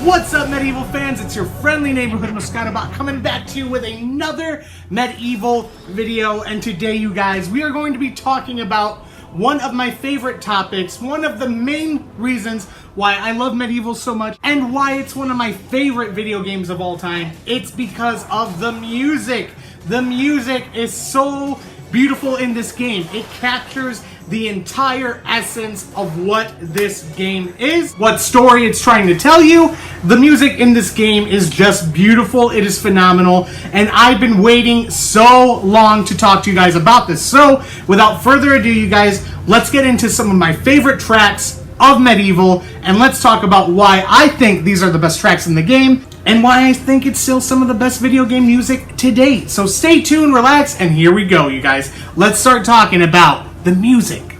What's up, Medieval fans? It's your friendly neighborhood Moescato bot coming back to you with another Medieval video. And today, you guys, we are going to be talking about one of my favorite topics, one of the main reasons why I love Medieval so much, and why it's one of my favorite video games of all time. It's because of the music. The music is so beautiful in this game. It captures the entire essence of what this game is, what story it's trying to tell you. The music in this game is just beautiful. It is phenomenal, and I've been waiting so long to talk to you guys about this. So without further ado, you guys, let's get into some of my favorite tracks of Medieval, and let's talk about why I think these are the best tracks in the game, and why I think it's still some of the best video game music to date. So stay tuned, relax, and here we go, you guys. Let's start talking about the music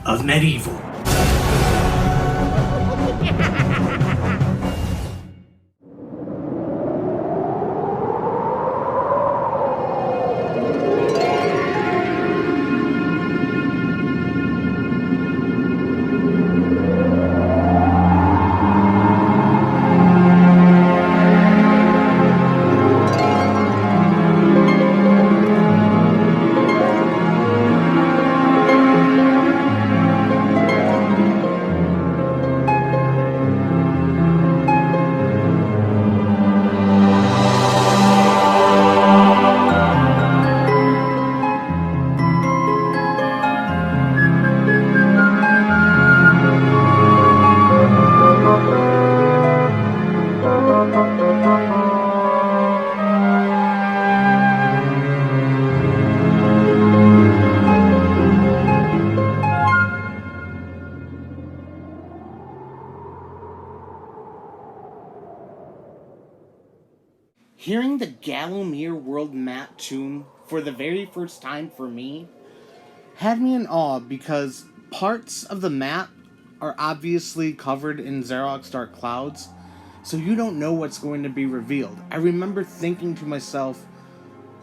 of Medieval. Hearing the Gallowmere world map tune for the very first time for me had me in awe, because parts of the map are obviously covered in Xerox dark clouds, so you don't know what's going to be revealed. I remember thinking to myself,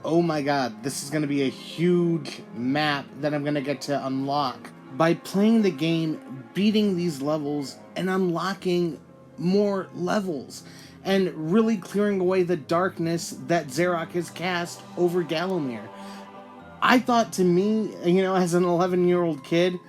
oh my god, this is going to be a huge map that I'm going to get to unlock by playing the game, beating these levels, and unlocking more levels, and really clearing away the darkness that Xerox has cast over Gallowmere. I thought, to me, as an 11-year-old kid,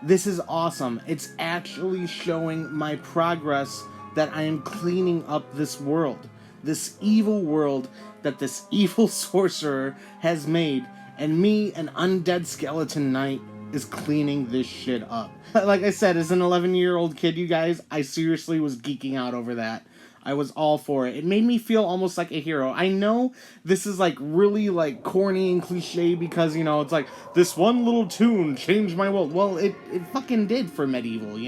this is awesome. It's actually showing my progress that I am cleaning up this world. This evil world that this evil sorcerer has made, and me, an undead skeleton knight, is cleaning this shit up. Like I said, as an 11-year-old kid, you guys, I seriously was geeking out over that. I was all for it. It made me feel almost like a hero. I know this is really corny and cliche, because it's like, this one little tune changed my world. Well, it fucking did for Medieval,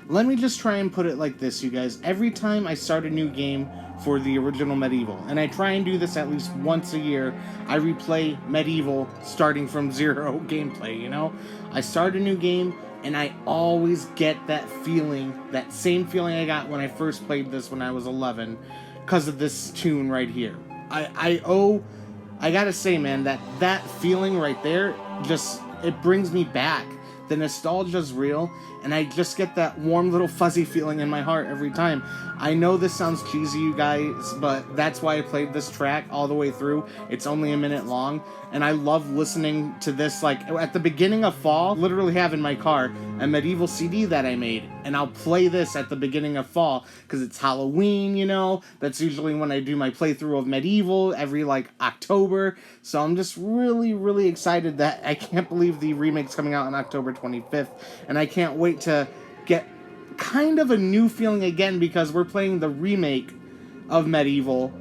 Let me just try and put it like this, you guys. Every time I start a new game for the original Medieval, and I try and do this at least once a year, I replay Medieval starting from zero gameplay, I start a new game, and I always get that feeling, that same feeling I got when I first played this when I was 11, because of this tune right here. I gotta say, man, that feeling right there, it brings me back. The nostalgia's real, and I just get that warm little fuzzy feeling in my heart every time. I know this sounds cheesy, you guys, but that's why I played this track all the way through. It's only a minute long, and I love listening to this, at the beginning of fall. Literally have in my car a Medieval CD that I made, and I'll play this at the beginning of fall, because it's Halloween, That's usually when I do my playthrough of Medieval, every, October. So I'm just really, really excited that I can't believe the remake's coming out on October 25th, and I can't wait to get kind of a new feeling again, because we're playing the remake of Medieval,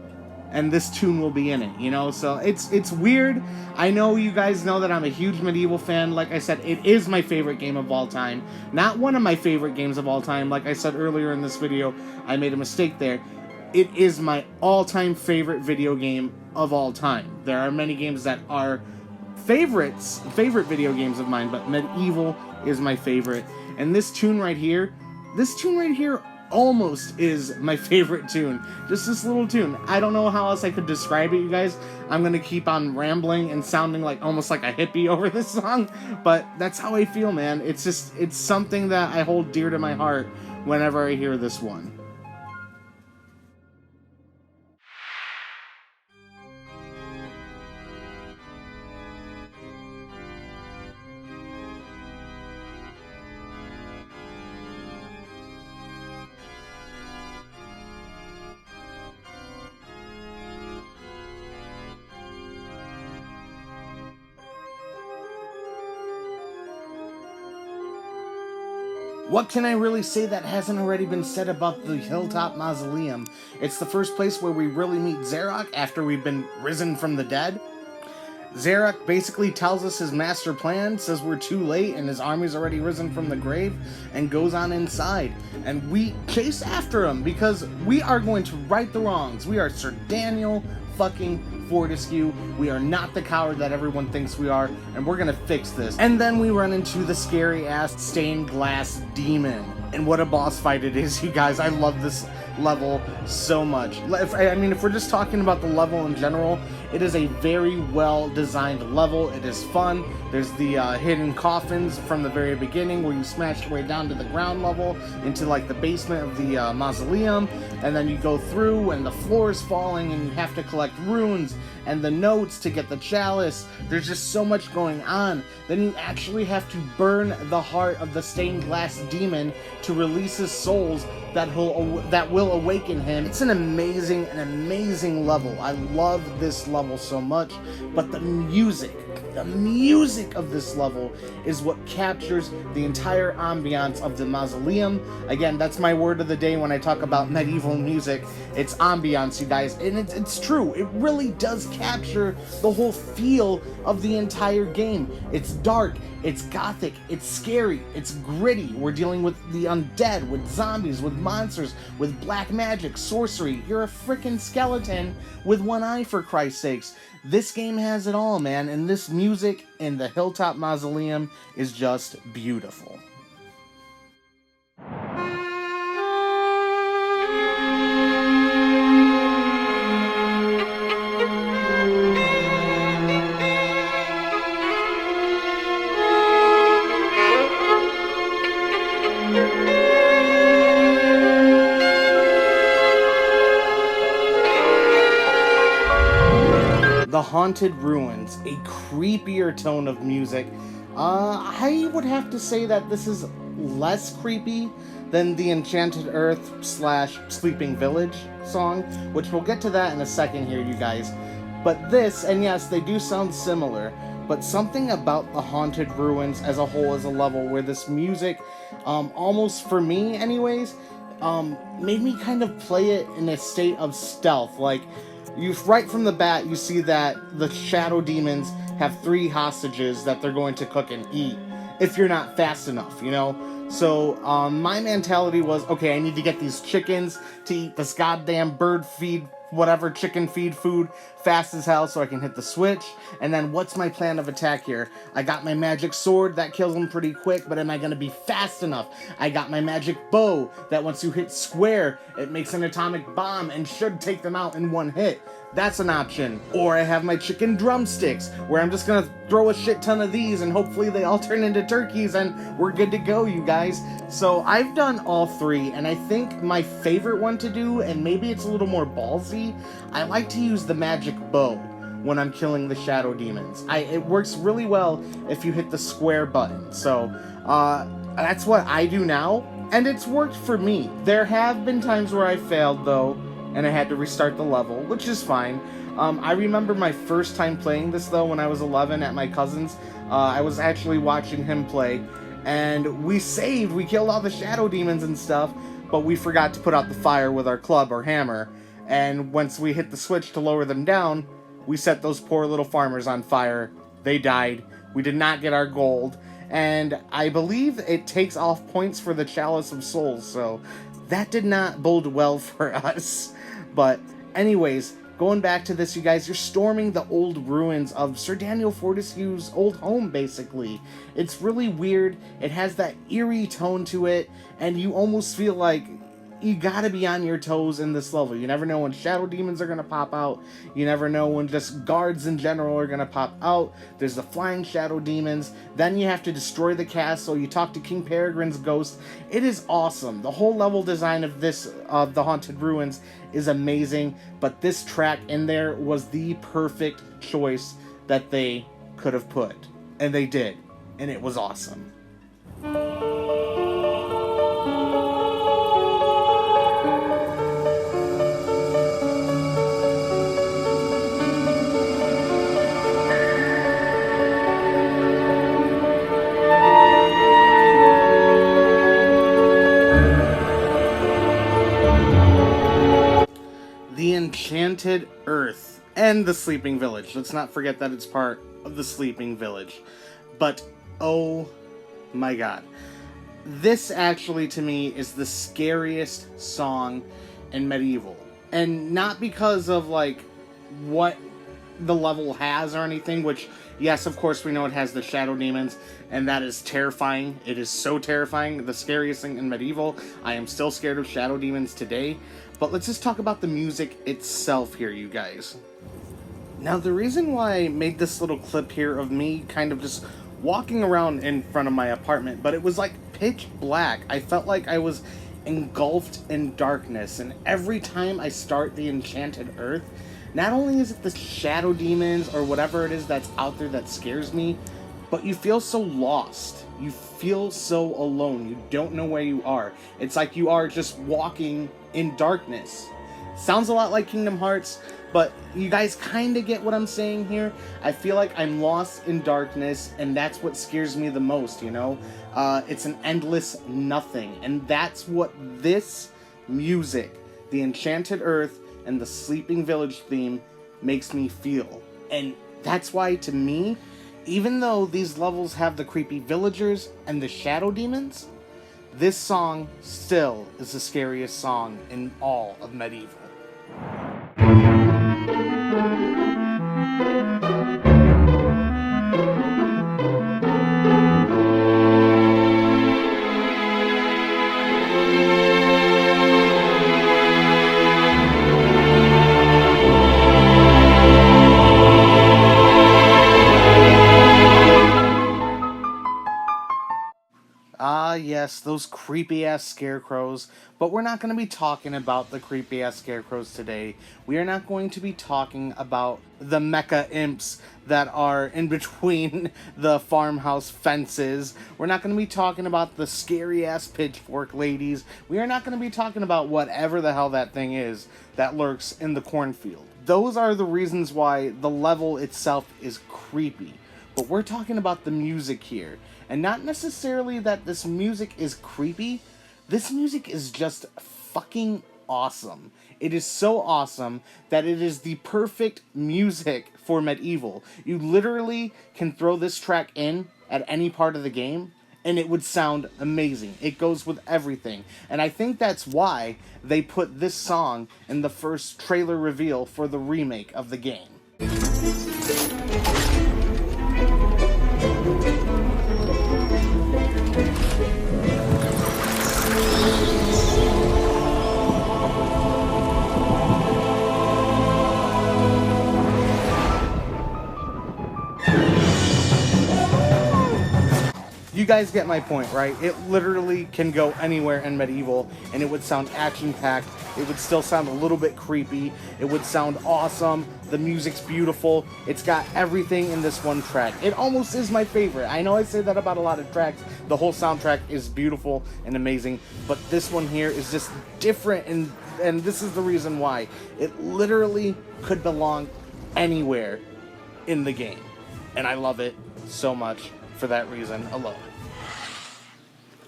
and this tune will be in it, so it's weird. I know you guys know that I'm a huge Medieval fan. Like I said, it is my favorite game of all time. Not one of my favorite games of all time. Like I said earlier in this video, I made a mistake there. It is my all-time favorite video game of all time. There are many games that are favorite video games of mine, but Medieval is my favorite. And this tune right here almost is my favorite tune. Just this little tune. I don't know how else I could describe it, you guys. I'm gonna keep on rambling and sounding almost like a hippie over this song, but that's how I feel, man. It's something that I hold dear to my heart whenever I hear this one. What can I really say that hasn't already been said about the Hilltop Mausoleum? It's the first place where we really meet Zarok after we've been risen from the dead. Zarok basically tells us his master plan, says we're too late and his army's already risen from the grave, and goes on inside. And we chase after him because we are going to right the wrongs. We are Sir Daniel fucking Fortescue. We are not the coward that everyone thinks we are, and we're gonna fix this. And then we run into the scary ass stained glass demon. And what a boss fight it is, you guys. I love this level so much. If we're just talking about the level in general, it is a very well designed level. It is fun. There's the hidden coffins from the very beginning where you smash your way down to the ground level into like the basement of the mausoleum, and then you go through and the floor is falling and you have to collect runes and the notes to get the chalice. There's just so much going on. Then you actually have to burn the heart of the stained glass demon to release his souls that will awaken him. It's an amazing level. I love this level so much, but the music of this level is what captures the entire ambiance of the mausoleum. Again, that's my word of the day when I talk about medieval music. It's ambiance, you guys, and it's true. It really does capture the whole feel of the entire game. It's dark, it's gothic, it's scary, it's gritty. We're dealing with the undead, with zombies, with monsters, with black magic, sorcery. You're a freaking skeleton with one eye, for Christ's sakes. This game has it all, man, and this music in the Hilltop Mausoleum is just beautiful. The Haunted Ruins, a creepier tone of music. I would have to say that this is less creepy than the Enchanted Earth / Sleeping Village song, which we'll get to that in a second here, you guys. But this, and yes, they do sound similar, but something about the Haunted Ruins as a whole, as a level, where this music, almost for me anyways, made me kind of play it in a state of stealth. Like, right from the bat, you see that the shadow demons have 3 hostages that they're going to cook and eat if you're not fast enough, you know? So my mentality was, okay, I need to get these chickens to eat this goddamn bird feed, whatever, chicken feed food fast as hell so I can hit the switch. And then what's my plan of attack here? I got my magic sword that kills them pretty quick, but am I going to be fast enough? I got my magic bow that once you hit square, it makes an atomic bomb and should take them out in one hit. That's an option. Or I have my chicken drumsticks, where I'm just gonna throw a shit ton of these and hopefully they all turn into turkeys and we're good to go, you guys. So I've done all 3, and I think my favorite one to do, and maybe it's a little more ballsy, I like to use the magic bow when I'm killing the shadow demons. It works really well if you hit the square button. So that's what I do now, and it's worked for me. There have been times where I failed though, and I had to restart the level, which is fine. I remember my first time playing this though when I was 11 at my cousin's. I was actually watching him play, and we killed all the shadow demons and stuff, but we forgot to put out the fire with our club or hammer, and once we hit the switch to lower them down, we set those poor little farmers on fire. They died. We did not get our gold, and I believe it takes off points for the Chalice of Souls, so that did not bode well for us. But anyways, going back to this, you guys, you're storming the old ruins of Sir Daniel Fortescue's old home, basically. It's really weird. It has that eerie tone to it, and you almost feel like you gotta be on your toes in this level. You never know when shadow demons are gonna pop out. You never know when just guards in general are gonna pop out. There's the flying shadow demons. Then you have to destroy the castle. You talk to King Peregrine's ghost. It is awesome. The whole level design of this, of the Haunted Ruins, is amazing. But this track in there was the perfect choice that they could have put. And they did. And it was awesome. the Enchanted Earth and the Sleeping Village. Let's not forget that it's part of the Sleeping Village. But, oh my god. This actually, to me, is the scariest song in Medieval. And not because of, like, what the level has or anything, which, yes, of course, we know it has the shadow demons, and that is terrifying. It is so terrifying. The scariest thing in Medieval. I am still scared of shadow demons today. But let's just talk about the music itself here, you guys. Now, the reason why I made this little clip here of me kind of just walking around in front of my apartment, but it was like pitch black. I felt like I was engulfed in darkness, and every time I start the Enchanted Earth, not only is it the shadow demons or whatever it is that's out there that scares me, but you feel so lost. You feel so alone. You don't know where you are. It's like you are just walking in darkness. Sounds a lot like Kingdom Hearts, but you guys kind of get what I'm saying here. I feel like I'm lost in darkness, and that's what scares me the most, you know? It's an endless nothing, and that's what this music, the Enchanted Earth and the Sleeping Village theme, makes me feel. And that's why, to me, even though these levels have the creepy villagers and the shadow demons, this song still is the scariest song in all of Medieval. Ah, yes, those creepy-ass scarecrows. But we're not going to be talking about the creepy-ass scarecrows today. We are not going to be talking about the mecha imps that are in between the farmhouse fences. We're not going to be talking about the scary-ass pitchfork ladies. We are not going to be talking about whatever the hell that thing is that lurks in the cornfield. Those are the reasons why the level itself is creepy. But we're talking about the music here. And not necessarily that this music is creepy. This music is just fucking awesome. It is so awesome that it is the perfect music for Medieval. You literally can throw this track in at any part of the game, and it would sound amazing. It goes with everything. And I think that's why they put this song in the first trailer reveal for the remake of the game. You guys get my point, right? It literally can go anywhere in Medieval, and it would sound action-packed. It would still sound a little bit creepy. It would sound awesome. The music's beautiful. It's got everything in this one track. It almost is my favorite. I know I say that about a lot of tracks. The whole soundtrack is beautiful and amazing, but this one here is just different, and this is the reason why. It literally could belong anywhere in the game, and I love it so much for that reason alone.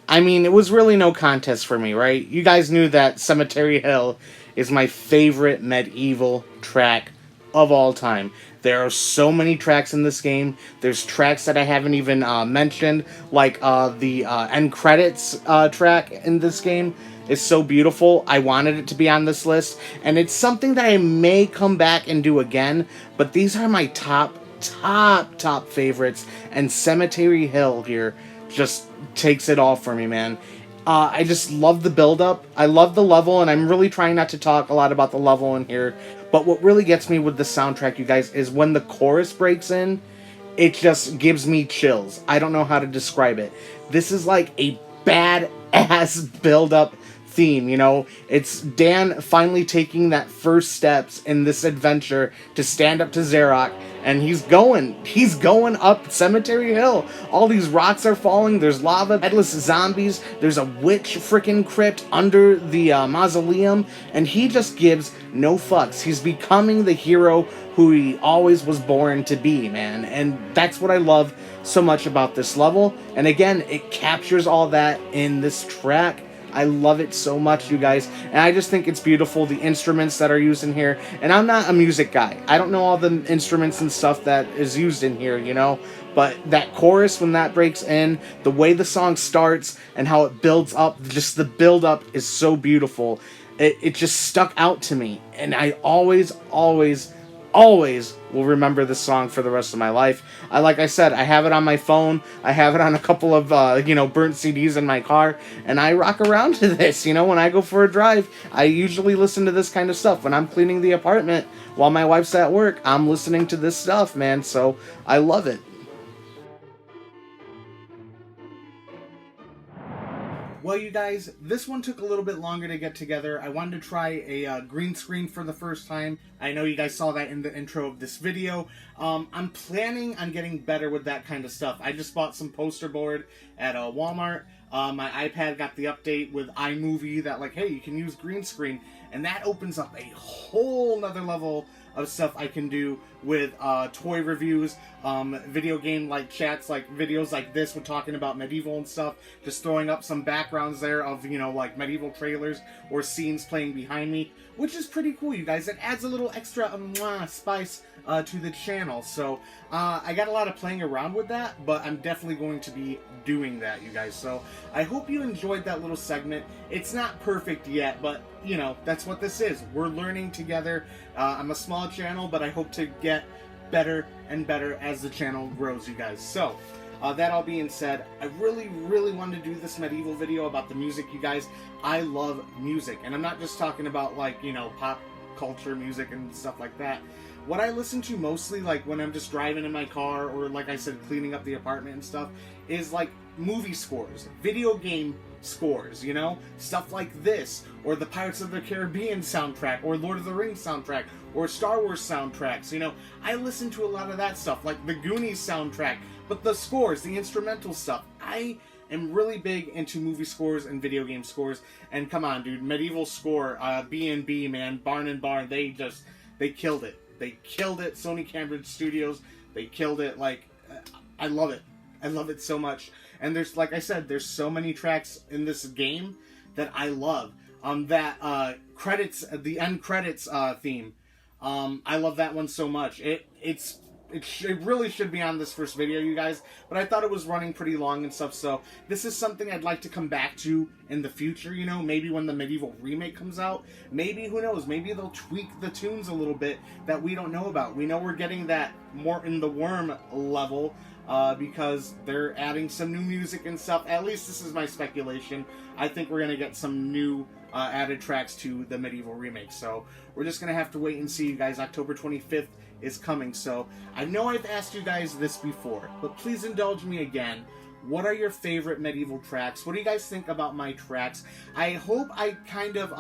I mean, it was really no contest for me, right? You guys knew that Cemetery Hill is my favorite Medieval track of all time. There are so many tracks in this game. There's tracks that I haven't even mentioned, like the end credits track in this game is so beautiful. I wanted it to be on this list, and it's something that I may come back and do again, but these are my top favorites, and Cemetery Hill here just takes it all for me, man. I just love the build-up. I love the level, and I'm really trying not to talk a lot about the level in here, but what really gets me with the soundtrack, you guys, is when the chorus breaks in, it just gives me chills. I don't know how to describe it. This is like a badass build-up theme, you know? It's Dan finally taking that first steps in this adventure to stand up to Zarok, and he's going up Cemetery Hill. All these rocks are falling, there's lava, headless zombies, there's a witch freaking crypt under the mausoleum, and he just gives no fucks. He's becoming the hero who he always was born to be, man, and that's what I love so much about this level, and again, it captures all that in this track. I love it so much, you guys. And I just think it's beautiful, the instruments that are used in here. And I'm not a music guy. I don't know all the instruments and stuff that is used in here, you know? But that chorus, when that breaks in, the way the song starts and how it builds up, just the build up is so beautiful. It just stuck out to me. And I always will remember this song for the rest of my life. Like I said, I have it on my phone. I have it on a couple of burnt CDs in my car, and I rock around to this. You know, when I go for a drive, I usually listen to this kind of stuff. When I'm cleaning the apartment while my wife's at work, I'm listening to this stuff, man. So I love it. Well, you guys, this one took a little bit longer to get together. I wanted to try a green screen for the first time. I know you guys saw that in the intro of this video. I'm planning on getting better with that kind of stuff. I just bought some poster board at Walmart. My iPad got the update with iMovie that, like, hey, you can use green screen. And that opens up a whole nother level of stuff I can do with toy reviews, video game like chats, like videos like this, we're talking about Medieval and stuff, just throwing up some backgrounds there of, you know, like Medieval trailers or scenes playing behind me, which is pretty cool, you guys. It adds a little extra spice to the channel. So I got a lot of playing around with that, but I'm definitely going to be doing that, you guys. So I hope you enjoyed that little segment. It's not perfect yet, but you know, that's what this is. We're learning together. I'm a small channel, but I hope to get better and better as the channel grows, you guys. So that all being said, I really wanted to do this Medieval video about the music, you guys. I love music, and I'm not just talking about, like, you know, pop culture music and stuff like that. What I listen to mostly, like when I'm just driving in my car or, like I said, cleaning up the apartment and stuff, is like movie scores, video game scores, you know, stuff like this, or the Pirates of the Caribbean soundtrack, or Lord of the Rings soundtrack, or Star Wars soundtracks. You know, I listen to a lot of that stuff, like the Goonies soundtrack, but the scores, the instrumental stuff. I am really big into movie scores and video game scores, and come on, dude, Medieval score, B&B, man, Barn and Barn, they killed it. They killed it. Sony Cambridge Studios, they killed it. Like, I love it. I love it so much. And there's, like I said, there's so many tracks in this game that I love. That credits, the end credits theme, I love that one so much. It really should be on this first video, you guys, but I thought it was running pretty long and stuff, so this is something I'd like to come back to in the future, you know, maybe when the Medieval remake comes out. Maybe, who knows, maybe they'll tweak the tunes a little bit that we don't know about. We know we're getting that more in the Worm level, because they're adding some new music and stuff. At least this is my speculation. I think we're going to get some new added tracks to the Medieval remake, so we're just going to have to wait and see, you guys. October 25th is coming, so I know I've asked you guys this before, but please indulge me again. What are your favorite Medieval tracks? What do you guys think about my tracks? I hope I kind of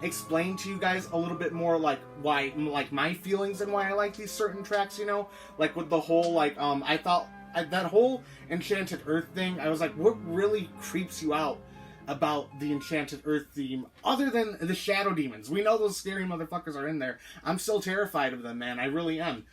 explain to you guys a little bit more, like, why, like, my feelings and why I like these certain tracks, you know, like with the whole, like, I thought that whole Enchanted Earth thing, I was like, what really creeps you out about the Enchanted Earth theme, other than the shadow demons? We know those scary motherfuckers are in there. I'm still terrified of them, man. I really am.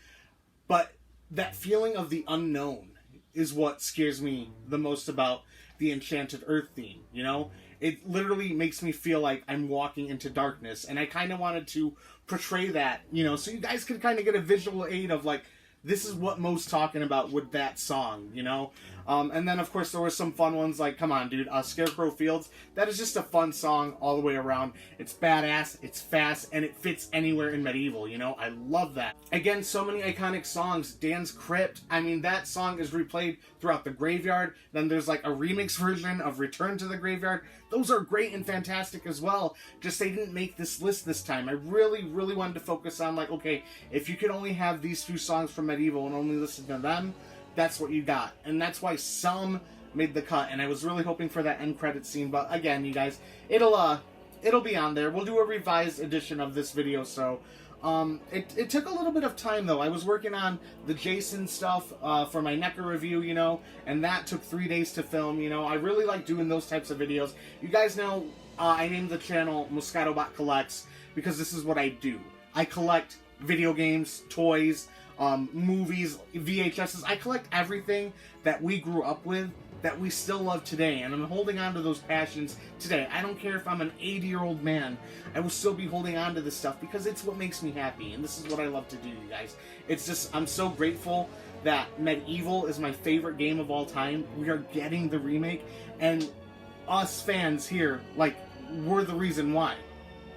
But that feeling of the unknown is what scares me the most about the Enchanted Earth theme, you know? It literally makes me feel like I'm walking into darkness, and I kind of wanted to portray that, you know, so you guys could kind of get a visual aid of, like, this is what Mo's talking about with that song, you know? And then, of course, there were some fun ones, like, come on, dude, Scarecrow Fields. That is just a fun song all the way around. It's badass, it's fast, and it fits anywhere in Medieval, you know? I love that. Again, so many iconic songs. Dan's Crypt, I mean, that song is replayed throughout the Graveyard. Then there's, like, a remix version of Return to the Graveyard. Those are great and fantastic as well. Just they didn't make this list this time. I really wanted to focus on, like, okay, if you could only have these few songs from Medieval and only listen to them, that's what you got. And that's why some made the cut, and I was really hoping for that end credit scene, but again, you guys, it'll be on there. We'll do a revised edition of this video, so it took a little bit of time, though. I was working on the Jason stuff for my NECA review, you know, and that took 3 days to film, you know. I really like doing those types of videos. You guys know I named the channel Moescato Bot Collects because this is what I do. I collect video games, toys, movies, VHSs. I collect everything that we grew up with that we still love today, and I'm holding on to those passions today. I don't care if I'm an 80-year-old man, I will still be holding on to this stuff because it's what makes me happy, and this is what I love to do, you guys. It's just, I'm so grateful that Medieval is my favorite game of all time. We are getting the remake, and us fans here, like, we're the reason why.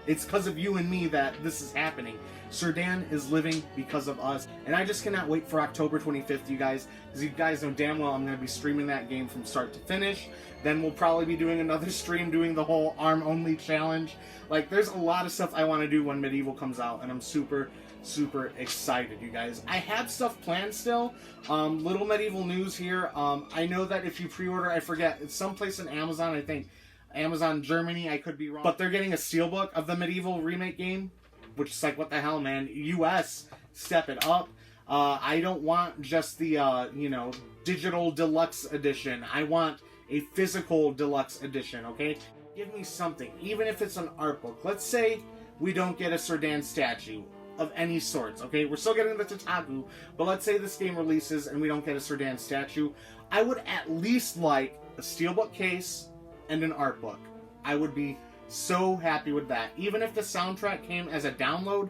It's because of you and me that this is happening. Sir Dan is living because of us. And I just cannot wait for October 25th, you guys. Because you guys know damn well I'm going to be streaming that game from start to finish. Then we'll probably be doing another stream doing the whole ARM-only challenge. Like, there's a lot of stuff I want to do when Medieval comes out. And I'm super, super excited, you guys. I have stuff planned still. Little Medieval news here. I know that if you pre-order, I forget, it's someplace in Amazon, I think. Amazon Germany, I could be wrong. But they're getting a steelbook of the Medieval remake game, which is like, what the hell, man. US, step it up. I don't want just the, you know, digital deluxe edition. I want a physical deluxe edition, okay? Give me something, even if it's an art book. Let's say we don't get a Sir Dan statue of any sorts, okay? We're still getting the Tataku, but let's say this game releases and we don't get a Sir Dan statue. I would at least like a steelbook case and an art book. I would be so happy with that. Even if the soundtrack came as a download,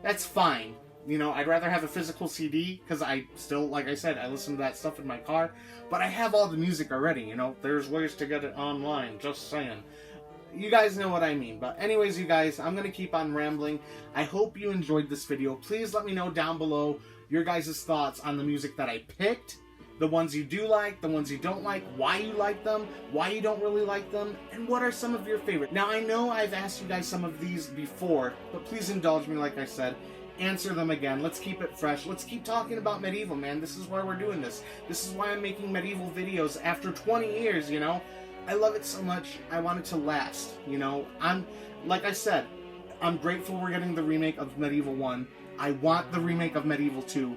that's fine. You know, I'd rather have a physical CD, because I still, like I said, I listen to that stuff in my car, but I have all the music already, you know? There's ways to get it online, just saying. You guys know what I mean. But anyways, you guys, I'm going to keep on rambling. I hope you enjoyed this video. Please let me know down below your guys' thoughts on the music that I picked. The ones you do like, the ones you don't like, why you like them, why you don't really like them, and what are some of your favorite. Now, I know I've asked you guys some of these before, but please indulge me, like I said. Answer them again. Let's keep it fresh. Let's keep talking about Medieval, man. This is why we're doing this. This is why I'm making Medieval videos after 20 years, you know? I love it so much. I want it to last, you know? Like I said, I'm grateful we're getting the remake of Medieval 1. I want the remake of Medieval 2.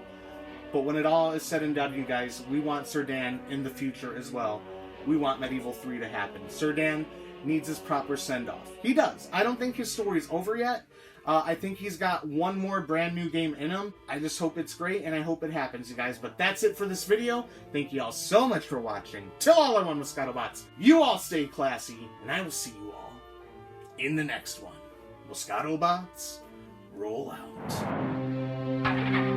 But when it all is said and done, you guys, we want Sir Dan in the future as well. We want Medieval 3 to happen. Sir Dan needs his proper send-off. He does. I don't think his story's over yet. I think he's got one more brand new game in him. I just hope it's great, and I hope it happens, you guys. But that's it for this video. Thank you all so much for watching. Till all our Moescato bots, you all stay classy, and I will see you all in the next one. Moescato bots, roll out.